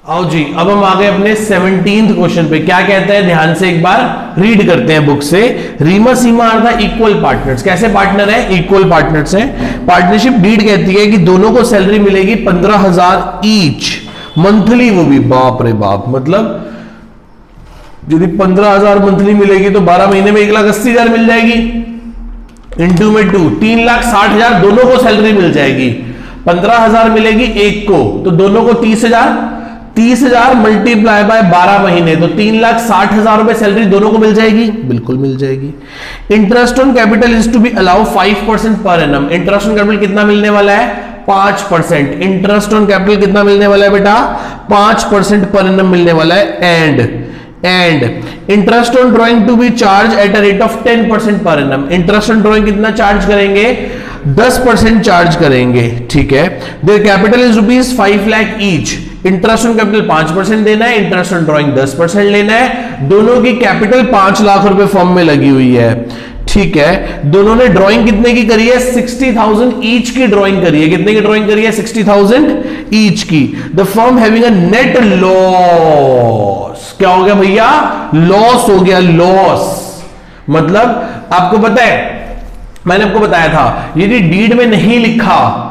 आओ जी, अब हम आ गए अपने 17th क्वेश्चन पे। क्या कहते हैं, ध्यान से एक बार रीड करते हैं बुक से। रीमा सीमा आर द इक्वल पार्टनर्स। कैसे पार्टनर है? इक्वल पार्टनर्स है। पार्टनरशिप डीड कहती है कि दोनों को सैलरी मिलेगी 15,000 ईच मंथली, वो भी बाप रे बाप, मतलब यदि 15,000 मंथली मिलेगी तो 12 महीने में 1,80,000 मिल जाएगी, इंटू में 2, 3,60,000 दोनों को सैलरी मिल जाएगी। 15,000 मिलेगी एक को, तो दोनों को 30,000 मल्टीप्लाई बाय 12 महीने, तो 3,60,000 रुपए सैलरी दोनों को मिल जाएगी, बिल्कुल मिल जाएगी। Interest on capital is to be allow 5% per annum. Interest on capital कितना मिलने वाला है? 5%। इंटरेस्ट ऑन कैपिटल कितना मिलने वाला है बेटा? 5% पर एनम मिलने वाला है। And interest on drawing to be charge at a rate of 10% per annum. Interest on drawing कितना चार्ज करेंगे? 10% चार्ज करेंगे, ठीक है। Their capital is ₹5 lakh each. Interest on capital 5% देना है, इंटरेस्ट ऑन ड्रॉइंग 10% लेना है। दोनों की कैपिटल 5 लाख रुपए फॉर्म में लगी हुई है, ठीक है। दोनों ने ड्राइंग कितने की करी है? 60,000 ईच की ड्राइंग करी है। कितने की ड्राइंग करी है? 60,000 ईच की। The firm having a net loss. क्या हो गया भैया? लॉस हो गया, लॉस। मतलब आपको पता है, मैंने आपको बताया था, यदि डीड में नहीं लिखा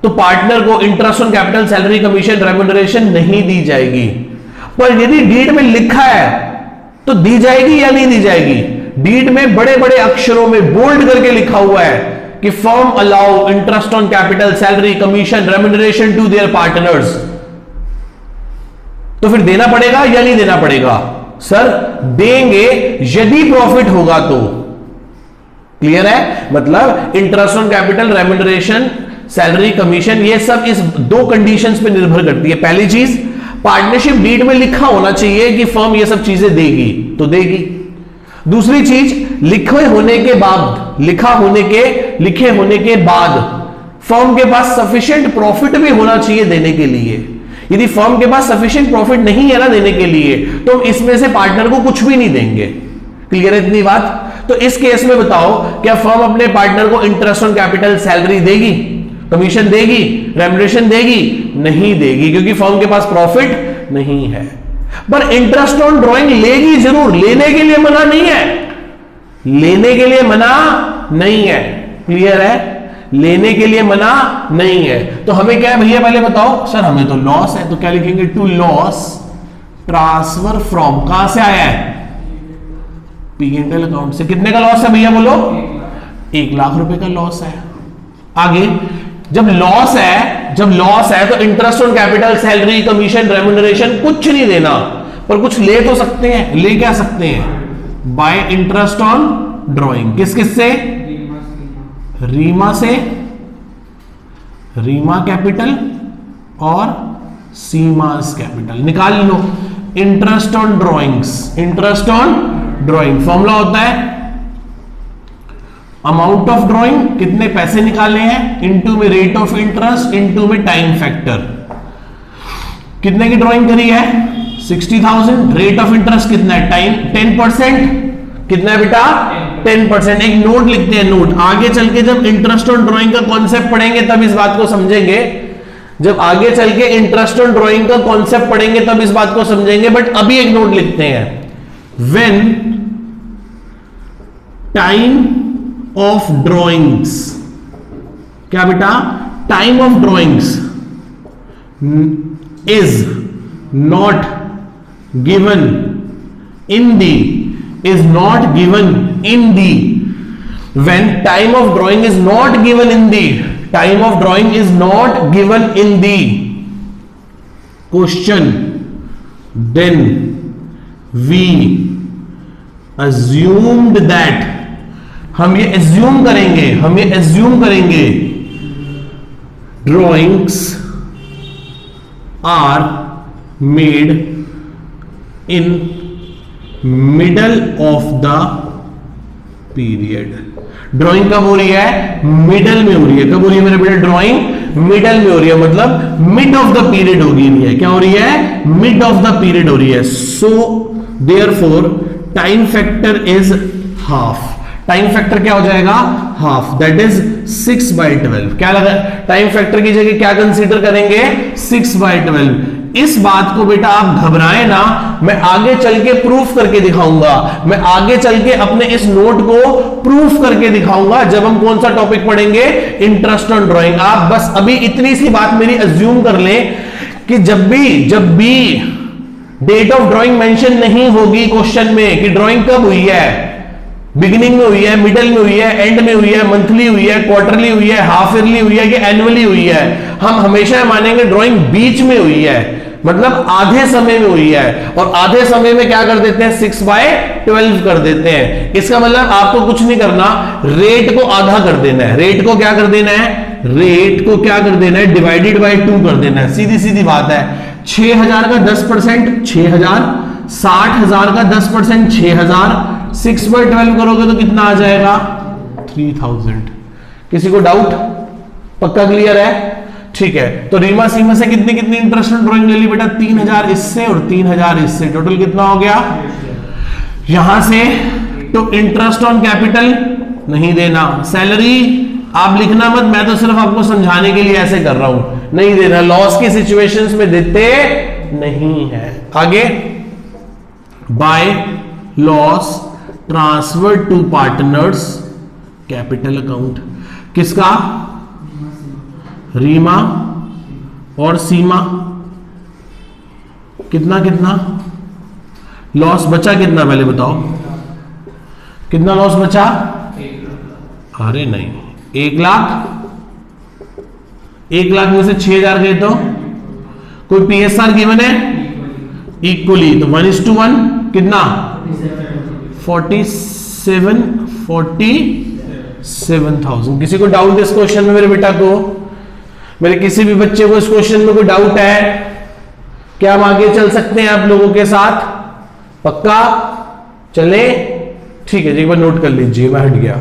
तो पार्टनर को interest on capital, salary, commission, remuneration नहीं दी जाएगी। पर यदि डीड में लिखा है तो दी जाएगी या नहीं दी जाएगी? डीड में बड़े बड़े अक्षरों में बोल्ड करके लिखा हुआ है कि firm allow interest on capital, salary, commission, remuneration to their partners, तो फिर देना पड़ेगा या नहीं देना पड़ेगा? सर देंगे यदि प्रॉफिट होगा तो। क्लियर है? मतलब interest on capital, remuneration, salary, commission, ये सब इस 2 कंडीशंस पे निर्भर करती है। पहली चीज, पार्टनरशिप डीड में लिखा होना चाहिए कि फर्म ये सब चीजें देगी तो देगी। दूसरी चीज, लिखे होने के बाद फर्म के पास सफिशिएंट प्रॉफिट भी होना चाहिए देने के लिए। यदि फर्म के पास सफिशिएंट प्रॉफिट नहीं है ना देने के लिए, तो हम इसमें से पार्टनर को कुछ भी नहीं देंगे। क्लियर है इतनी बात? तो इस केस में बताओ, क्या फर्म अपने पार्टनर को इंटरेस्ट ऑन कैपिटल, सैलरी देगी, कमीशन देगी, रेम्युनरेशन देगी? नहीं देगी, क्योंकि फर्म के पास प्रॉफिट नहीं है। पर इंटरेस्ट ऑन ड्रॉइंग लेगी जरूर, लेने के लिए मना नहीं है, लेने के लिए मना नहीं है। क्लियर है? लेने के लिए मना नहीं है। तो हमें क्या है भैया, पहले बताओ। सर हमें तो लॉस है, तो क्या लिखेंगे? टू लॉस ट्रांसफर फ्रॉम, कहां से आया है? P&L अकाउंट से। कितने का लॉस है भैया बोलो? 1 लाख रुपए का लॉस है। आगे, जब लॉस है तो interest on capital, salary, commission, remuneration कुछ नहीं देना, पर कुछ ले तो सकते हैं। ले क्या सकते हैं? Bye interest on drawing. किस किस से? रीमा से, रीमा कैपिटल और सीमास कैपिटल। निकाल लो interest on drawings. Interest on drawing formula होता है अमाउंट ऑफ ड्रॉइंग, कितने पैसे निकाले हैं, इनटू में रेट ऑफ इंटरेस्ट, इनटू में टाइम फैक्टर। कितने की ड्रॉइंग करी है? 60,000। रेट ऑफ इंटरेस्ट कितना है? टाइम 10%। कितना है बेटा? 10%। एक नोट लिखते हैं, नोट। आगे चल के जब इंटरेस्ट ऑन ड्रॉइंग का कॉन्सेप्ट पढ़ेंगे तब इस बात को समझेंगे। जब आगे चल के इंटरेस्ट ऑन ड्रॉइंग का कॉन्सेप्ट पढ़ेंगे तब इस बात को समझेंगे, बट अभी एक नोट लिखते हैं। व्हेन टाइम ऑफ ड्रॉइंग्स, क्या बेटा? Time of drawings is not given in the, is not given in the, when time of drawing is not given in the, time of drawing is not given in the question, then we assumed that, हम ये assume करेंगे drawings are made in middle of the period. Drawing कब हो रही है? Middle में हो रही है। कब हो रही है मेरे बेटे? ड्राइंग मिडल में हो रही है, मतलब मिड ऑफ द पीरियड होगी। नहीं है, क्या हो रही है? मिड ऑफ द पीरियड हो रही है। So therefore time factor is half. Time factor क्या हो जाएगा? Half, that is 6/12। क्या लगा? टाइम फैक्टर की जगह क्या कंसीडर करेंगे? 6/12। इस बात को बेटा आप घबराए ना, मैं आगे चल के प्रूफ करके दिखाऊंगा, मैं आगे चल के अपने इस नोट को प्रूफ करके दिखाऊंगा जब हम कौन सा टॉपिक पढ़ेंगे, इंटरेस्ट ऑन ड्राइंग। आप बस अभी इतनी सी बात मेरी अज्यूम कर लें कि जब भी डेट ऑफ ड्राइंग मेंशन नहीं होगी क्वेश्चन में कि ड्राइंग कब हुई है, बिगिनिंग में हुई है, मिडल में हुई है, एंड में हुई है, मंथली हुई है, क्वार्टरली हुई है, हाफ ईयरली हुई है कि एनुअली हुई है, हम हमेशा मानेंगे ड्राइंग बीच में हुई है, मतलब आधे समय में हुई है। और आधे समय में क्या कर देते हैं, 6/12 कर देते हैं। इसका मतलब आपको कुछ नहीं करना, रेट को आधा कर देना है। रेट को क्या कर देना है, रेट को क्या कर देना है, डिवाइडेड बाय 2 कर देना है। सीधी सीधी बात है। 6000 का 10% 6000, 60,000 का 10% 6000, 6/12 करोगे तो कितना आ जाएगा, 3000। किसी को डाउट? पक्का क्लियर है? ठीक है। तो रीमा सीमा से कितनी कितनी इंटरेस्ट ऑन ड्राइंग ले ली बेटा, 3000 इससे और 3000 इससे, टोटल कितना हो गया यहां से। तो इंटरेस्ट ऑन कैपिटल नहीं देना, सैलरी आप लिखना मत, मैं तो सिर्फ आपको समझाने के लिए ऐसे कर रहा हूं, नहीं देना। लॉस की सिचुएशंस में देते नहीं है। आगे, by loss transfer to partners capital account, किसका, रीमा और सीमा। कितना कितना लॉस बचा, कितना पहले बताओ, कितना लॉस बचा? अरे नहीं, 1 लाख। 1 लाख में से 6000 गए तो कोई पीएसआर गिवन है इक्वली, तो 1:1 कितना, 47,000। किसी को डाउट इस क्वेश्चन में? मेरे बेटा को, मेरे किसी भी बच्चे को इस क्वेश्चन में कोई डाउट है क्या? हम आगे चल सकते हैं आप लोगों के साथ? पक्का चले? ठीक है जी, एक बार नोट कर लीजिए, मैं हट गया।